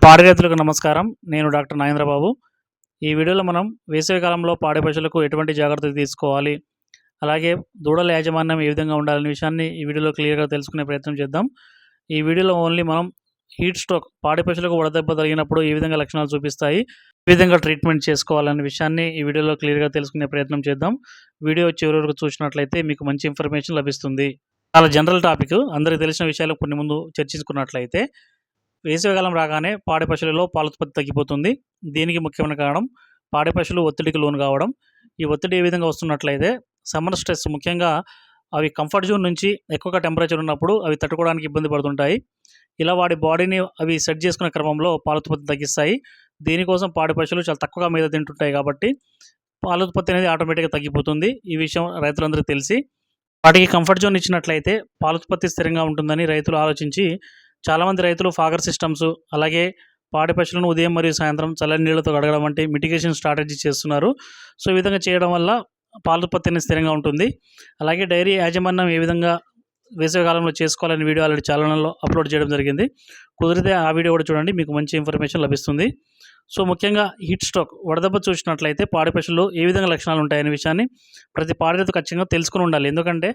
పాడి రైతులకు నమస్కారం. నేను డాక్టర్ నాగేంద్రబాబు. ఈ వీడియోలో మనం వేసవి కాలంలో పాడి పశువులకు ఎటువంటి జాగ్రత్తలు తీసుకోవాలి, అలాగే దూడల యాజమాన్యం ఏ విధంగా ఉండాలనే విషయాన్ని ఈ వీడియోలో క్లియర్‌గా తెలుసుకునే ప్రయత్నం చేద్దాం. ఈ వీడియోలో ఓన్లీ మనం హీట్ స్ట్రోక్ పాడి పశువులకు వడదెబ్బ తగిలినప్పుడు ఏ విధంగా లక్షణాలు చూపిస్తాయి, ఏ విధంగా ట్రీట్మెంట్ చేసుకోవాలనే విషయాన్ని ఈ వీడియోలో క్లియర్‌గా తెలుసుకునే ప్రయత్నం చేద్దాం. వీడియో చివరి వరకు చూసినట్లయితే మీకు మంచి ఇన్ఫర్మేషన్ లభిస్తుంది. చాలా జనరల్ టాపిక్, అందరికీ తెలిసిన విషయాలు కొన్ని ముందు చర్చించుకున్నట్లయితే వేసవికాలం రాగానే పాడి పశువులలో పాలోత్పత్తి తగ్గిపోతుంది. దీనికి ముఖ్యమైన కారణం పాడి పశువులు ఒత్తిడికి లోను కావడం. ఈ ఒత్తిడి ఏ విధంగా వస్తున్నట్లయితే సమ్మర్ స్ట్రెస్, ముఖ్యంగా అవి కంఫర్ట్ జోన్ నుంచి ఎక్కువగా టెంపరేచర్ ఉన్నప్పుడు అవి తట్టుకోవడానికి ఇబ్బంది పడుతుంటాయి. ఇలా వాడి బాడీని అవి సెట్ చేసుకునే క్రమంలో పాలోత్పత్తి తగ్గిస్తాయి. దీనికోసం పాడి పశువులు చాలా తక్కువగా మేత తింటుంటాయి కాబట్టి పాలోత్పత్తి అనేది ఆటోమేటిక్గా తగ్గిపోతుంది. ఈ విషయం రైతులందరికీ తెలిసి వాటికి కంఫర్ట్ జోన్ ఇచ్చినట్లయితే పాలోత్పత్తి స్థిరంగా ఉంటుందని రైతులు ఆలోచించి చాలామంది రైతులు ఫాగర్ సిస్టమ్స్, అలాగే పాడి పశువులను ఉదయం మరియు సాయంత్రం చల్లని నీళ్లతో కడగడం వంటి మిటిగేషన్ స్ట్రాటజీ చేస్తున్నారు. సో ఈ విధంగా చేయడం వల్ల పాలోత్పత్తి అనేది స్థిరంగా ఉంటుంది. అలాగే డైరీ యాజమాన్యం ఏ విధంగా వేసవికాలంలో చేసుకోవాలని వీడియో ఆల్రెడీ ఛానల్లో అప్లోడ్ చేయడం జరిగింది. కుదిరితే ఆ వీడియో కూడా చూడండి, మీకు మంచి ఇన్ఫర్మేషన్ లభిస్తుంది. సో ముఖ్యంగా హీట్ స్ట్రోక్ వడదెబ్బ చూసినట్లయితే పాడి పశువుల్లో ఏ విధంగా లక్షణాలు ఉంటాయనే విషయాన్ని ప్రతి పాడి రైతు ఖచ్చితంగా తెలుసుకుని ఉండాలి. ఎందుకంటే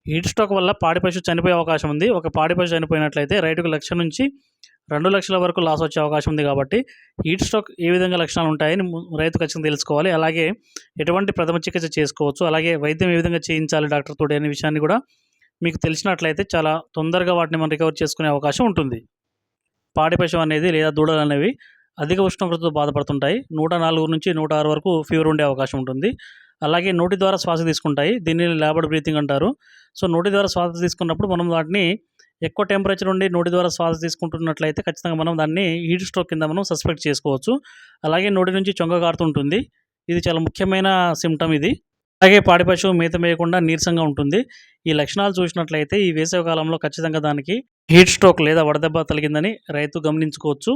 హీట్ స్ట్రోక్ వల్ల పాడి పశువు చనిపోయే అవకాశం ఉంది. ఒక పాడి పశువు చనిపోయినట్లయితే రైతుకు 1,00,000 నుంచి 2,00,000 వరకు లాస్ వచ్చే అవకాశం ఉంది. కాబట్టి హీట్ స్ట్రోక్ ఏ విధంగా లక్షణాలు ఉంటాయని రైతు ఖచ్చితంగా తెలుసుకోవాలి. అలాగే ఎటువంటి ప్రథమ చికిత్స చేసుకోవచ్చు, అలాగే వైద్యం ఏ విధంగా చేయించాలి డాక్టర్ తోటి అనే విషయాన్ని కూడా మీకు తెలిసినట్లయితే చాలా తొందరగా వాటిని మనం రికవర్ చేసుకునే అవకాశం ఉంటుంది. పాడి పశువు అనేది లేదా దూడలు అనేవి అధిక ఉష్ణోగ్రతతో బాధపడుతుంటాయి. 104 నుంచి 106 వరకు ఫీవర్ ఉండే అవకాశం ఉంటుంది. అలాగే నోటి ద్వారా శ్వాస తీసుకుంటాయి. దీన్ని లాబర్డ్ బ్రీతింగ్ అంటారు. సో నోటి ద్వారా శ్వాస తీసుకున్నప్పుడు మనం వాటిని ఎక్కువ టెంపరేచర్ ఉండి నోటి ద్వారా శ్వాస తీసుకుంటున్నట్లయితే ఖచ్చితంగా మనం దాన్ని హీట్ స్ట్రోక్ కింద మనం సస్పెక్ట్ చేసుకోవచ్చు. అలాగే నోటి నుంచి చొంగ కారుతుంటుంది. ఇది చాలా ముఖ్యమైన సిమ్టమ్ ఇది. అలాగే పాడి పశువు మేత మేయకుండా నీరసంగా ఉంటుంది. ఈ లక్షణాలు చూసినట్లయితే ఈ వేసవి కాలంలో ఖచ్చితంగా దానికి హీట్ స్ట్రోక్ లేదా వడదెబ్బ తగిలిందని రైతు గమనించుకోవచ్చు.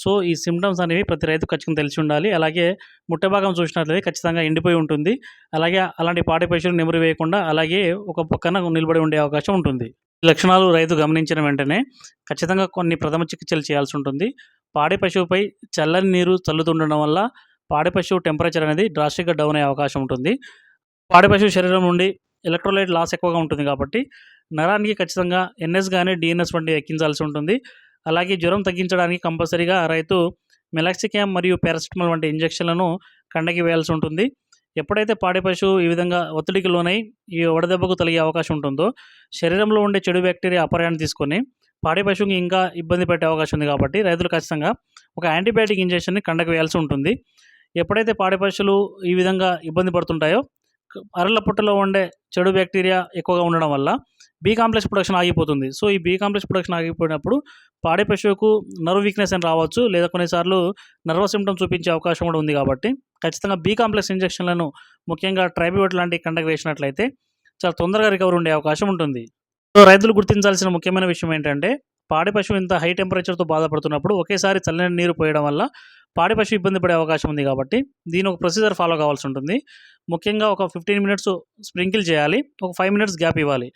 సో ఈ సిమ్టమ్స్ అనేవి ప్రతి రైతు ఖచ్చితంగా తెలిసి ఉండాలి. అలాగే ముట్టె భాగం చూసినట్లయితే ఖచ్చితంగా ఎండిపోయి ఉంటుంది. అలాగే అలాంటి పాడి పశువులు నెమరు వేయకుండా అలాగే ఒక పక్కన నిలబడి ఉండే అవకాశం ఉంటుంది. ఈ లక్షణాలు రైతు గమనించిన వెంటనే ఖచ్చితంగా కొన్ని ప్రథమ చికిత్సలు చేయాల్సి ఉంటుంది. పాడి పశువుపై చల్లని నీరు చల్లుతుండడం వల్ల పాడి పశువు టెంపరేచర్ అనేది డ్రాస్టిక్గా డౌన్ అయ్యే అవకాశం ఉంటుంది. పాడి పశువు శరీరం నుండి ఎలక్ట్రోలైట్ లాస్ ఎక్కువగా ఉంటుంది కాబట్టి నరానికి ఖచ్చితంగా ఎన్ఎస్ కానీ డిఎన్ఎస్ వంటివి ఎక్కించాల్సి ఉంటుంది. అలాగే జ్వరం తగ్గించడానికి కంపల్సరీగా రైతు మెలాక్సిక్యామ్ మరియు పారాసిటమాల్ వంటి ఇంజెక్షన్లను కండకి వేయాల్సి ఉంటుంది. ఎప్పుడైతే పాడి పశువు ఈ విధంగా ఒత్తిడికి లోనై ఈ వడదెబ్బకు తగిలే అవకాశం ఉంటుందో శరీరంలో ఉండే చెడు బ్యాక్టీరియా అపరాయాన్ని తీసుకొని పాడి పశువుకి ఇంకా ఇబ్బంది పెట్టే అవకాశం ఉంది. కాబట్టి రైతులు ఖచ్చితంగా ఒక యాంటీబయాటిక్ ఇంజెక్షన్ని కండకు వేయాల్సి ఉంటుంది. ఎప్పుడైతే పాడి పశువులు ఈ విధంగా ఇబ్బంది పడుతుంటాయో అరళ్ళ పుట్టలో ఉండే చెడు బ్యాక్టీరియా ఎక్కువగా ఉండడం వల్ల బి కాంప్లెక్స్ ప్రొడక్షన్ ఆగిపోతుంది. సో ఈ బి కాంప్లెక్స్ ప్రొడక్షన్ ఆగిపోయినప్పుడు పాడి పశువుకు నర్వ్ వీక్నెస్ అని రావచ్చు, లేదా కొన్నిసార్లు నర్వస్ సిమ్టమ్ చూపించే అవకాశం కూడా ఉంది. కాబట్టి ఖచ్చితంగా బి కాంప్లెక్స్ ఇంజెక్షన్లను ముఖ్యంగా ట్రైబివట్ లాంటి కండకు వేసినట్లయితే చాలా తొందరగా రికవర్ ఉండే అవకాశం ఉంటుంది. సో రైతులు గుర్తించాల్సిన ముఖ్యమైన విషయం ఏంటంటే పాడి పశువు ఇంత హై టెంపరేచర్తో బాధపడుతున్నప్పుడు ఒకేసారి చల్లని నీరు పోయడం వల్ల పాడి పశువు ఇబ్బంది పడే అవకాశం ఉంది. కాబట్టి దీని ఒక ప్రొసీజర్ ఫాలో కావాల్సి ఉంటుంది. ముఖ్యంగా ఒక 15 మినిట్స్ స్ప్రింకిల్ చేయాలి, ఒక 5 మినిట్స్ గ్యాప్ ఇవ్వాలి.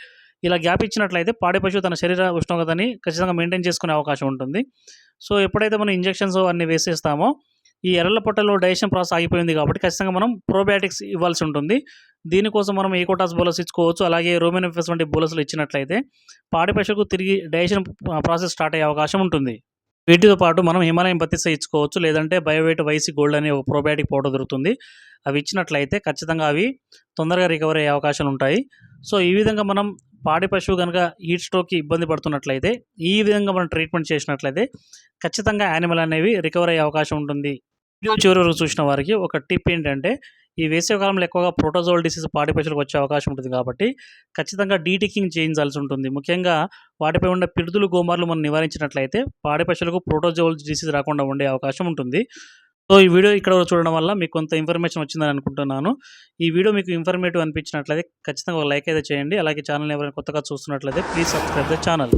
ఇలా గ్యాప్ ఇచ్చినట్లయితే పాడి పశువు తన శరీర ఉష్ణోగ్రతని ఖచ్చితంగా మెయింటైన్ చేసుకునే అవకాశం ఉంటుంది. సో ఎప్పుడైతే మనం ఇంజెక్షన్స్ అన్నీ వేసేస్తామో ఈ ఎర్రల పొట్టలో డైజెషన్ ప్రాసెస్ ఆగిపోయింది కాబట్టి ఖచ్చితంగా మనం ప్రోబయాటిక్స్ ఇవ్వాల్సి ఉంటుంది. దీనికోసం మనం ఈకోటాస్ బోలస్ ఇచ్చుకోవచ్చు. అలాగే రోమినోఫెస్ వంటి బోలస్లు ఇచ్చినట్లయితే పాడి పశువుకు తిరిగి డైజెషన్ ప్రాసెస్ స్టార్ట్ అయ్యే అవకాశం ఉంటుంది. వీటితో పాటు మనం హిమాలయం పత్తిస ఇచ్చుకోవచ్చు, లేదంటే బయోవేట్ వైసీ గోల్డ్ అనే ఒక ప్రోబయాటిక్ పౌడర్ దొరుకుతుంది. అవి ఇచ్చినట్లయితే ఖచ్చితంగా అవి తొందరగా రికవర్ అయ్యే అవకాశాలు ఉంటాయి. సో ఈ విధంగా మనం పాడి పశువు కనుక హీట్ స్ట్రోక్కి ఇబ్బంది పడుతున్నట్లయితే ఈ విధంగా మనం ట్రీట్మెంట్ చేసినట్లయితే ఖచ్చితంగా యానిమల్ అనేవి రికవర్ అయ్యే అవకాశం ఉంటుంది. వీడియో చివరి వరకు చూసిన వారికి ఒక టిప్ ఏంటంటే ఈ వేసవికాలంలో ఎక్కువగా ప్రోటోజోల్ డిసీజ్ పాడి పశువులకు వచ్చే అవకాశం ఉంటుంది. కాబట్టి ఖచ్చితంగా డీటికింగ్ చేయించాల్సి ఉంటుంది. ముఖ్యంగా వాటిపై ఉన్న పిడుదులు, గోమార్లు మనం నివారించినట్లయితే పాడి పశువులకు ప్రోటోజోల్ డిసీజ్ రాకుండా ఉండే అవకాశం ఉంటుంది. సో ఈ వీడియో ఇక్కడ చూడడం వల్ల మీకు కొంత ఇన్ఫర్మేషన్ వచ్చిందని అనుకుంటున్నాను. ఈ వీడియో మీకు ఇన్ఫర్మేటివ్ అనిపించినట్లయితే ఖచ్చితంగా ఒక లైక్ అయితే చేయండి. అలాగే ఛానల్ ఎవరైనా కొత్తగా చూస్తున్నట్లయితే ప్లీజ్ సబ్స్క్రైబ్ ద ఛానల్.